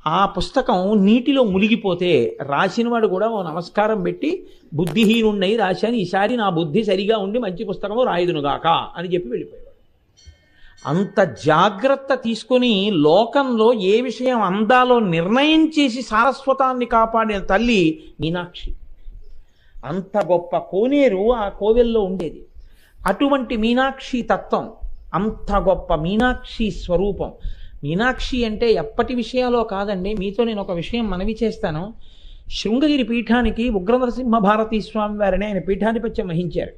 [SPEAKER 2] ఆ పుస్తకం నీటిలో మునిగిపోతే రాసినవాడు కూడా ఓ నమస్కారం పెట్టి బుద్ధిహీనున్నై రాశాను, ఈసారి నా బుద్ధి సరిగా ఉండి మంచి పుస్తకము రాయుదునుగాక అని చెప్పి వెళ్ళిపోయాడు. అంత జాగ్రత్త తీసుకొని లోకంలో ఏ విషయం అందాలో నిర్ణయం చేసి సారస్వతాన్ని కాపాడిన తల్లి మీనాక్షి. అంత గొప్ప కోనేరు ఆ కోవెల్లో ఉండేది. అటువంటి మీనాక్షి తత్వం, అంత గొప్ప మీనాక్షి స్వరూపం. మీనాక్షి అంటే ఎప్పటి విషయాలో కాదండి. మీతో నేను ఒక విషయం మనవి చేస్తాను. శృంగగిరి పీఠానికి ఉగ్ర నరసింహ భారతీ స్వామి వారిని ఆయన పీఠాధిపత్యం వహించారు.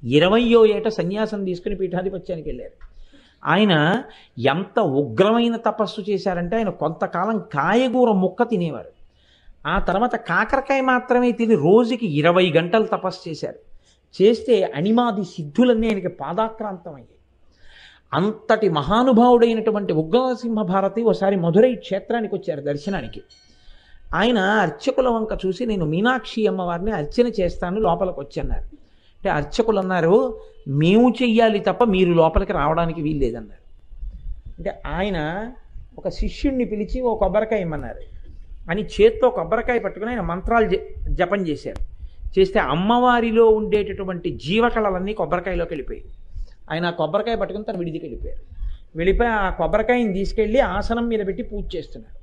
[SPEAKER 2] 20వ ఏట సన్యాసం తీసుకుని పీఠాధిపత్యానికి వెళ్ళారు. ఆయన ఎంత ఉగ్రమైన తపస్సు చేశారంటే ఆయన కొంతకాలం కాయగూర ముక్క తినేవారు. ఆ తర్వాత కాకరకాయ మాత్రమే తిని రోజుకి 20 గంటలు తపస్సు చేశారు. చేస్తే అణిమాది సిద్ధులన్నీ ఆయనకి పాదాక్రాంతమయ్యాయి. అంతటి మహానుభావుడైనటువంటి ఉగ్రనరసింహ భారతి ఒకసారి మధురై క్షేత్రానికి వచ్చారు దర్శనానికి. ఆయన అర్చకుల వంక చూసి, నేను మీనాక్షి అమ్మవారిని అర్చన చేస్తాను, లోపలికి వచ్చన్నారు. అంటే అర్చకులు అన్నారు, మేము చెయ్యాలి తప్ప మీరు లోపలికి రావడానికి వీల్లేదన్నారు. అంటే ఆయన ఒక శిష్యుణ్ణి పిలిచి ఓ కొబ్బరికాయ ఇమ్మన్నారు. అని చేత్తో కొబ్బరికాయ పట్టుకుని ఆయన మంత్రాలు జపం చేశారు. చేస్తే అమ్మవారిలో ఉండేటటువంటి జీవకళలన్నీ కొబ్బరికాయలోకి వెళ్ళిపోయాయి. ఆయన ఆ కొబ్బరికాయ పట్టుకుని తన విడిదికి వెళ్ళిపోయారు. వెళ్ళిపోయి ఆ కొబ్బరికాయని తీసుకెళ్ళి ఆసనం మీద పెట్టి పూజ చేస్తున్నారు.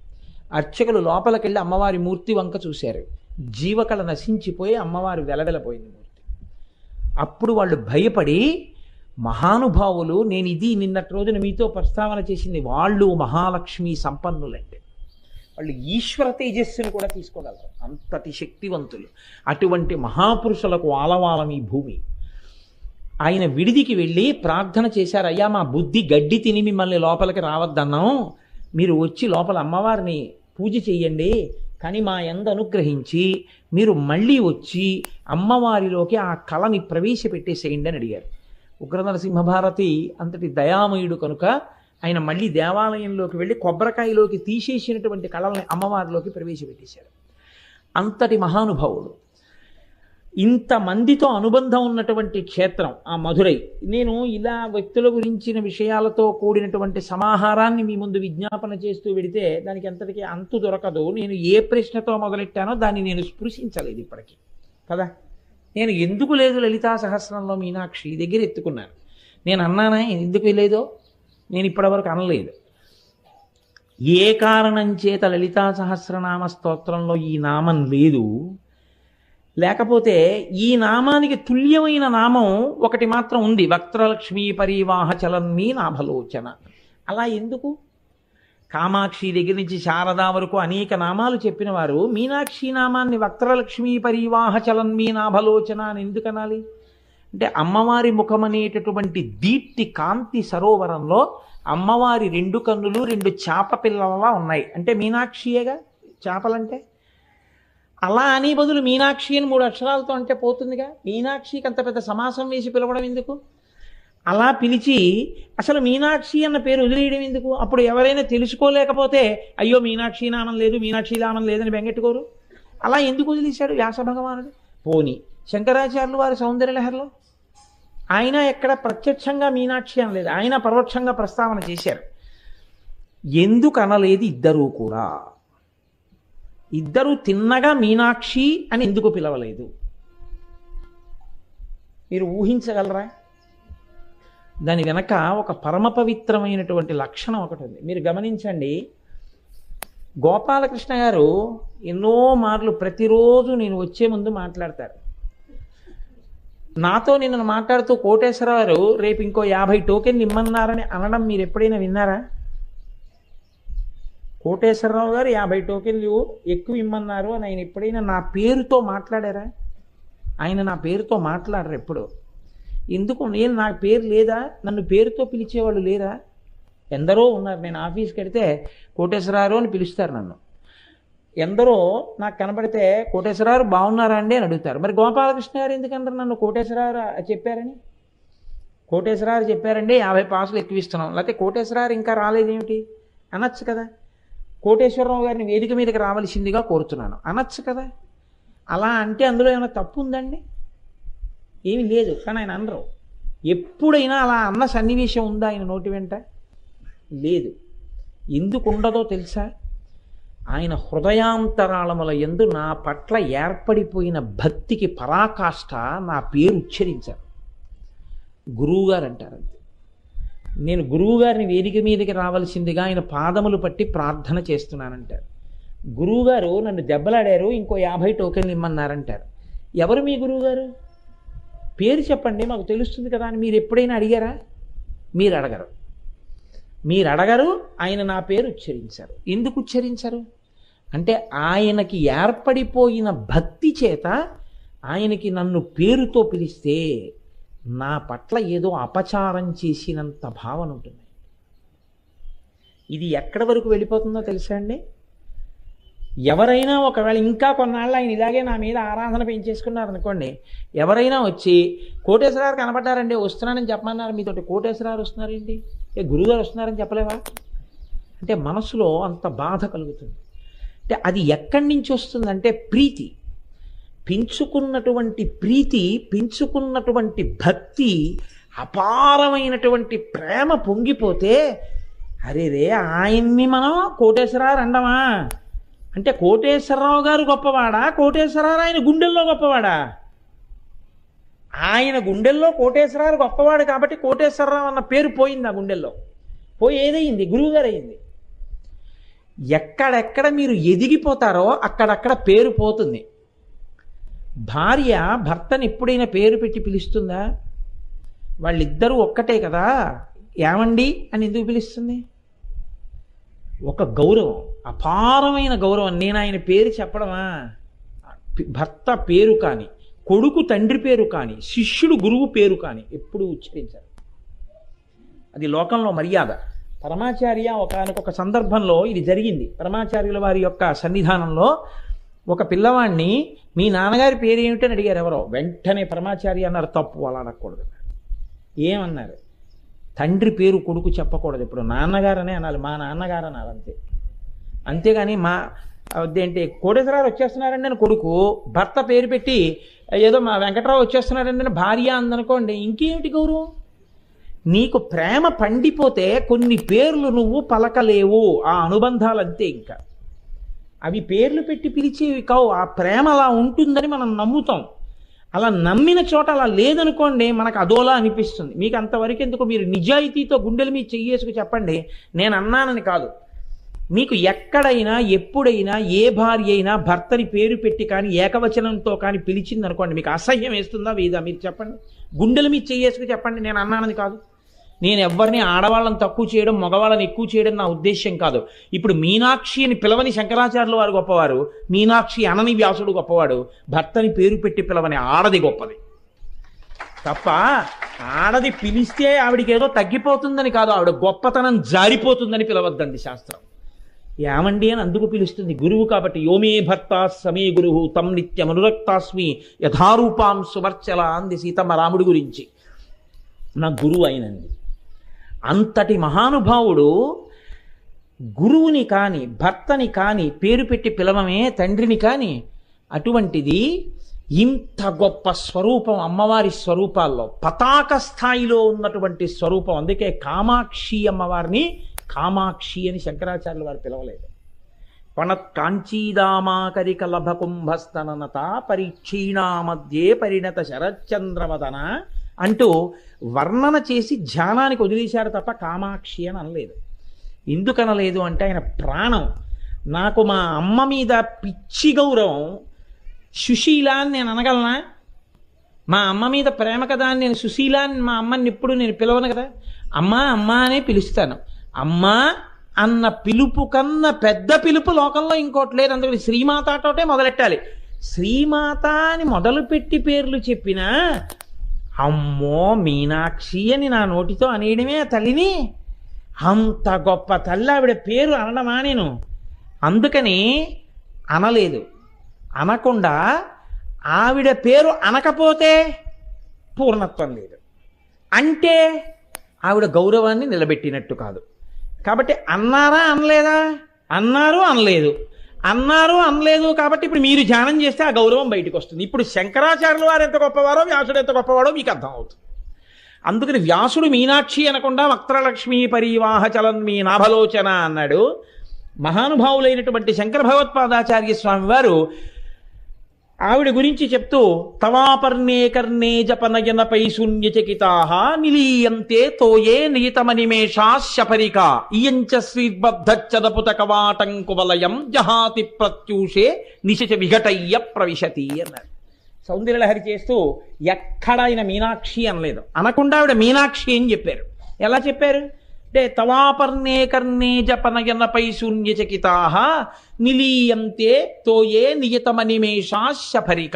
[SPEAKER 2] అర్చకులు లోపలికి వెళ్ళి అమ్మవారి మూర్తి వంక చూశారు. జీవకళ నశించిపోయి అమ్మవారు వెలవెలపోయింది మూర్తి. అప్పుడు వాళ్ళు భయపడి, మహానుభావులు, నేను ఇది నిన్నటి రోజున మీతో ప్రస్తావన చేసింది, వాళ్ళు మహాలక్ష్మి సంపన్నులంటే వాళ్ళు ఈశ్వర తేజస్సును కూడా తీసుకోగలరు, అంతటి శక్తివంతులు. అటువంటి మహాపురుషులకు ఆలవాలం ఈ భూమి. ఆయన విడిదికి వెళ్ళి ప్రార్థన చేశారు, అయ్యా మా బుద్ధి గడ్డి తిని మిమ్మల్ని లోపలికి రావద్దన్నాం, మీరు వచ్చి లోపల అమ్మవారిని పూజ చెయ్యండి, కానీ మా యందు అనుగ్రహించి మీరు మళ్ళీ వచ్చి అమ్మవారిలోకి ఆ కళని ప్రవేశపెట్టేసేయండి అని అడిగారు. ఉగ్రనరసింహభారతి అంతటి దయామయుడు కనుక ఆయన మళ్ళీ దేవాలయంలోకి వెళ్ళి కొబ్బరికాయలోకి తీసేసినటువంటి కళల్ని అమ్మవారిలోకి ప్రవేశపెట్టేశారు. అంతటి మహానుభావుడు. ఇంతమందితో అనుబంధం ఉన్నటువంటి క్షేత్రం ఆ మధురై. నేను ఇలా వ్యక్తుల గురించిన విషయాలతో కూడినటువంటి సమాహారాన్ని మీ ముందు విజ్ఞాపన చేస్తూ వెడితే దానికి ఎంతటికీ అంతు దొరకదు. నేను ఏ ప్రశ్నతో మొదలెట్టానో దాన్ని నేను స్పృశించలేదు ఇప్పటికీ కదా. నేను ఎందుకు లేదు లలితా సహస్రంలో మీనాక్షి దగ్గర ఎత్తుకున్నాను. నేను అన్నానా ఎందుకు లేదో? నేను ఇప్పటివరకు అనలేదు. ఏ కారణం చేత లలితా సహస్రనామ స్తోత్రంలో ఈ నామం లేదు, లేకపోతే ఈ నామానికి తుల్యమైన నామం ఒకటి మాత్రం ఉంది, వక్త్రలక్ష్మీ పరివాహ చలన్మీ నాభలోచన. అలా ఎందుకు? కామాక్షి దగ్గర నుంచి శారదా వరకు అనేక నామాలు చెప్పిన వారు మీనాక్షి నామాన్ని వక్త్రలక్ష్మీ పరివాహ చలన్మీ నాభలోచన అని ఎందుకు అనాలి? అంటే అమ్మవారి ముఖం అనేటటువంటి దీప్తి కాంతి సరోవరంలో అమ్మవారి 2 కన్నులు 2 చేప పిల్లలలా ఉన్నాయి. అంటే మీనాక్షియేగా చేపలంటే. అలా అని బదులు మీనాక్షి అని 3 అక్షరాలతో అంటే పోతుందిగా. మీనాక్షికి అంత పెద్ద సమాసం వేసి పిలవడం ఎందుకు? అలా పిలిచి అసలు మీనాక్షి అన్న పేరు వదిలేయడం ఎందుకు? అప్పుడు ఎవరైనా తెలుసుకోలేకపోతే అయ్యో మీనాక్షి నామం లేదు, మీనాక్షి నామం లేదని బెంగెట్టుకోరు. అలా ఎందుకు వదిలేశాడు వ్యాస భగవానుడు? పోని శంకరాచార్యులు వారి సౌందర్యలహరిలో ఆయన ఎక్కడ ప్రత్యక్షంగా మీనాక్షి అనలేదు, ఆయన పరోక్షంగా ప్రస్తావన చేశారు. ఎందుకు అనలేదు ఇద్దరూ కూడా? ఇద్దరు తిన్నగా మీనాక్షి అని ఎందుకు పిలవలేదు? మీరు ఊహించగలరా? దాని వెనక ఒక పరమ పవిత్రమైనటువంటి లక్షణం ఒకటి ఉంది. మీరు గమనించండి, గోపాలకృష్ణ గారు ఎన్నో మార్లు ప్రతిరోజు నేను వచ్చే ముందు మాట్లాడతారు. నాతో నిన్ను మాట్లాడుతూ కోటేశ్వరరావు గారు రేపు ఇంకో 50 టోకెన్లు ఇమ్మన్నారని అనడం మీరు ఎప్పుడైనా విన్నారా? కోటేశ్వరరావు గారు 50 టోకెన్లు ఎక్కువ ఇమ్మన్నారు అని ఆయన ఎప్పుడైనా నా పేరుతో మాట్లాడారా? ఆయన నా పేరుతో మాట్లాడరు ఎప్పుడు. ఎందుకు? నేను నా పేరు లేదా? నన్ను పేరుతో పిలిచేవాళ్ళు లేరా? ఎందరో ఉన్నారు. నేను ఆఫీస్కి వెడితే కోటేశ్వరరావు అని పిలుస్తారు నన్ను. ఎందరో నాకు కనబడితే కోటేశ్వరరావు బాగున్నారా అండి అని అడుగుతారు. మరి గోపాలకృష్ణ గారు ఎందుకంటారు నన్ను కోటేశ్వరరావు చెప్పారని? కోటేశ్వరరావు చెప్పారండి 50 పాసులు ఎక్కువ ఇస్తున్నాం, లేకపోతే కోటేశ్వరరావు ఇంకా రాలేదేమిటి అనొచ్చు కదా. కోటేశ్వరరావు గారిని వేదిక మీదకి రావాల్సిందిగా కోరుతున్నాను అనొచ్చు కదా. అలా అంటే అందులో ఏమైనా తప్పు ఉందండి? ఏమీ లేదు. కానీ ఆయన అనరు. ఎప్పుడైనా అలా అన్న సన్నివేశం ఉందా ఆయన నోటి వెంట? లేదు. ఎందుకు ఉండదో తెలుసా? ఆయన హృదయాంతరాళముల యందు నా పట్ల ఏర్పడిపోయిన భక్తికి పరాకాష్ఠ నా పేరు ఉచ్చరించారు. గురువుగారు అంటారు అంతే. నేను గురువుగారిని వేదిక మీదకి రావాల్సిందిగా ఆయన పాదములు పట్టి ప్రార్థన చేస్తున్నానంటారు. గురువుగారు నన్ను దెబ్బలాడారు, ఇంకో 50 టోకెన్లు ఇమ్మన్నారంటారు. ఎవరు మీ గురువుగారు? పేరు చెప్పండి, మాకు తెలుస్తుంది కదా అని మీరు ఎప్పుడైనా అడిగారా? మీరు అడగరు. ఆయన నా పేరు ఉచ్చరించారు. ఎందుకు ఉచ్చరించారు అంటే ఆయనకి ఏర్పడిపోయిన భక్తి చేత ఆయనకి నన్ను పేరుతో పిలిస్తే నా పట్ల ఏదో అపచారం చేసినంత భావన ఉంటుంది. ఇది ఎక్కడి వరకు వెళ్ళిపోతుందో తెలుసా అండి? ఎవరైనా ఒకవేళ ఇంకా కొన్నాళ్ళు ఆయన ఇలాగే నా మీద ఆరాధన పెంచేసుకున్నారనుకోండి, ఎవరైనా వచ్చి కోటేశ్వరారు కనబడ్డారండి, వస్తున్నానని చెప్పమన్నారు, మీతోటి కోటేశ్వరారు వస్తున్నారేంటి, గురువుగారు వస్తున్నారని చెప్పలేవా అంటే మనసులో అంత బాధ కలుగుతుంది. అంటే అది ఎక్కడి నుంచి వస్తుందంటే ప్రీతి, పెంచుకున్నటువంటి భక్తి, అపారమైనటువంటి ప్రేమ పొంగిపోతే అరే రే ఆయన్ని మనం కోటేశ్వరారు అండమా అంటే కోటేశ్వరరావు గారు గొప్పవాడా, కోటేశ్వరరావు ఆయన గుండెల్లో గొప్పవాడా? ఆయన గుండెల్లో కోటేశ్వరరావు గొప్పవాడు కాబట్టి కోటేశ్వరరావు అన్న పేరు పోయింది. ఆ గుండెల్లో పోయి ఏదయింది? గురువుగారు అయింది. ఎక్కడెక్కడ మీరు ఎదిగిపోతారో అక్కడక్కడ పేరు పోతుంది. భార్య భర్తని ఎప్పుడైనా పేరు పెట్టి పిలుస్తుందా? వాళ్ళిద్దరూ ఒక్కటే కదా, ఏమండి అని ఎందుకు పిలుస్తుంది? ఒక గౌరవం, అపారమైన గౌరవం. నేను ఆయన పేరు చెప్పడమా? భర్త పేరు కానీ, కొడుకు తండ్రి పేరు కానీ, శిష్యుడు గురువు పేరు కానీ ఎప్పుడు ఉచ్చరించారు. అది లోకంలో మర్యాద. పరమాచార్య ఒకానొక సందర్భంలో ఇది జరిగింది. పరమాచార్యుల వారి యొక్క సన్నిధానంలో ఒక పిల్లవాడిని మీ నాన్నగారి పేరు ఏమిటని అడిగారు ఎవరో. వెంటనే పరమాచార్య అన్నారు, తప్పు, అలా అనకూడదు. ఏమన్నారు? తండ్రి పేరు కొడుకు చెప్పకూడదు, ఇప్పుడు నాన్నగారనే అనాలి, మా నాన్నగారు అనాలి అంతే. అంతేగాని మా అదేంటి కోటేశ్వరరావు వచ్చేస్తున్నారండి అని కొడుకు, భర్త పేరు పెట్టి ఏదో మా వెంకటరావు వచ్చేస్తున్నారండి అని భార్య అందనుకోండి, ఇంకేమిటి గౌరవం? నీకు ప్రేమ పండిపోతే కొన్ని పేర్లు నువ్వు పలకలేవు, ఆ అనుబంధాలు అంతే. ఇంకా అవి పేర్లు పెట్టి పిలిచేవి కావు. ఆ ప్రేమ అలా ఉంటుందని మనం నమ్ముతాం. అలా నమ్మిన చోట అలా లేదనుకోండి, మనకు అదోలా అనిపిస్తుంది. మీకు అంతవరకు ఎందుకు, మీరు నిజాయితీతో గుండెల మీద చెయ్యేసుకు చెప్పండి, నేను అన్నానని కాదు. మీకు ఎక్కడైనా ఎప్పుడైనా ఏ భార్య అయినా భర్తని పేరు పెట్టి కానీ ఏకవచనంతో కానీ పిలిచింది అనుకోండి, మీకు అసహ్యం వేస్తుందా వేదా? మీరు చెప్పండి, గుండెల మీద చెయ్యేసుకు చెప్పండి, నేను అన్నానని కాదు. నేను ఎవరిని ఆడవాళ్ళని తక్కువ చేయడం, మగవాళ్ళని ఎక్కువ చేయడం నా ఉద్దేశ్యం కాదు. ఇప్పుడు మీనాక్షి అని పిలవని శంకరాచార్యుల వారు గొప్పవారు, మీనాక్షి అనని వ్యాసుడు గొప్పవాడు. భర్తని పేరు పెట్టి పిలవని ఆడది గొప్పది తప్ప, ఆడది పిలిస్తే ఆవిడికి ఏదో తగ్గిపోతుందని కాదు, ఆవిడ గొప్పతనం జారిపోతుందని పిలవద్దండి శాస్త్రం. ఏమండి అని అందుకు పిలుస్తుంది గురువు కాబట్టి. యోమే భర్త సమే గురువు తం నిత్యమనురక్తాస్మి యథారూపాం సువర్చల అంది సీతమ్మ రాముడి గురించి. నా గురువు అయినంది. అంతటి మహానుభావుడు గురువుని కానీ భర్తని కానీ పేరు పెట్టి పిలవమే, తండ్రిని కానీ. అటువంటిది ఇంత గొప్ప స్వరూపం, అమ్మవారి స్వరూపాల్లో పతాక స్థాయిలో ఉన్నటువంటి స్వరూపం. అందుకే కామాక్షి అమ్మవారిని కామాక్షి అని శంకరాచార్యుల వారు పిలవలేదు. పణత్ కాంచీదామాకరిక లభకుంభస్తననత పరీక్షీణా మధ్యే పరిణత శరచంద్రవదన అంటూ వర్ణన చేసి ధ్యానానికి వదిలేశారు తప్ప కామాక్షి అని అనలేదు. ఎందుకనలేదు అంటే ఆయన ప్రాణం. నాకు మా అమ్మ మీద పిచ్చి గౌరవం, సుశీల అని నేను అనగలనా? మా అమ్మ మీద ప్రేమ కదా అని నేను సుశీల అని మా అమ్మని ఎప్పుడు నేను పిలవను కదా. అమ్మా అమ్మా అనే పిలుస్తాను. అమ్మా అన్న పిలుపు కన్నా పెద్ద పిలుపు లోకంలో ఇంకోటి లేదు. అందుకని శ్రీమాతతోటే మొదలెట్టాలి. శ్రీమాత అని మొదలుపెట్టి పేర్లు చెప్పినా అమ్మో మీనాక్షి అని నా నోటితో అనేయడమే తల్లిని. అంత గొప్ప తల్లి ఆవిడ పేరు అనడమా నేను? అందుకని అనలేదు. అనకుండా ఆవిడ పేరు అనకపోతే పూర్ణత్వం లేదు, అంటే ఆవిడ గౌరవాన్ని నిలబెట్టినట్టు కాదు. కాబట్టి అన్నారా అనలేదా? అన్నారు అనలేదు, అన్నారు అనలేదు. కాబట్టి ఇప్పుడు మీరు ధ్యానం చేస్తే ఆ గౌరవం బయటకు వస్తుంది. ఇప్పుడు శంకరాచార్యుల వారు ఎంత గొప్పవారో వ్యాసుడు ఎంత గొప్పవాడో మీకు అర్థం అవుతుంది. అందుకని వ్యాసుడు మీనాక్షి అనకుండా వక్త్రలక్ష్మీ పరివాహ చలన్ మీ నాభలోచన అన్నాడు. మహానుభావులైనటువంటి శంకర భగవత్పాదాచార్య స్వామి వారు ఆవిడ గురించి చెప్తూ తవాపర్ణే కర్ణే జపనయనపై శూన్యచకితాః నిలీయంతే తోయే నియతమనిమేషాశపరిక ఇయంచ శ్రీర్బద్ధచ్చదపుత కవాటం కువలయం జహాతి ప్రత్యూషే నిశచ విఘటయ్య ప్రవిశతి అన్నారు. సౌందర్యలహరి చేస్తూ ఎక్కడ ఆయన మీనాక్షి అనలేదు, అనకుండా ఆవిడ మీనాక్షి అని చెప్పారు. ఎలా చెప్పారు అంటే తవాపర్ణే కర్ణే జపనయనపై శూన్యచకితాః నిలీయంతే తోయే నియతమనిమేషాశపరిక.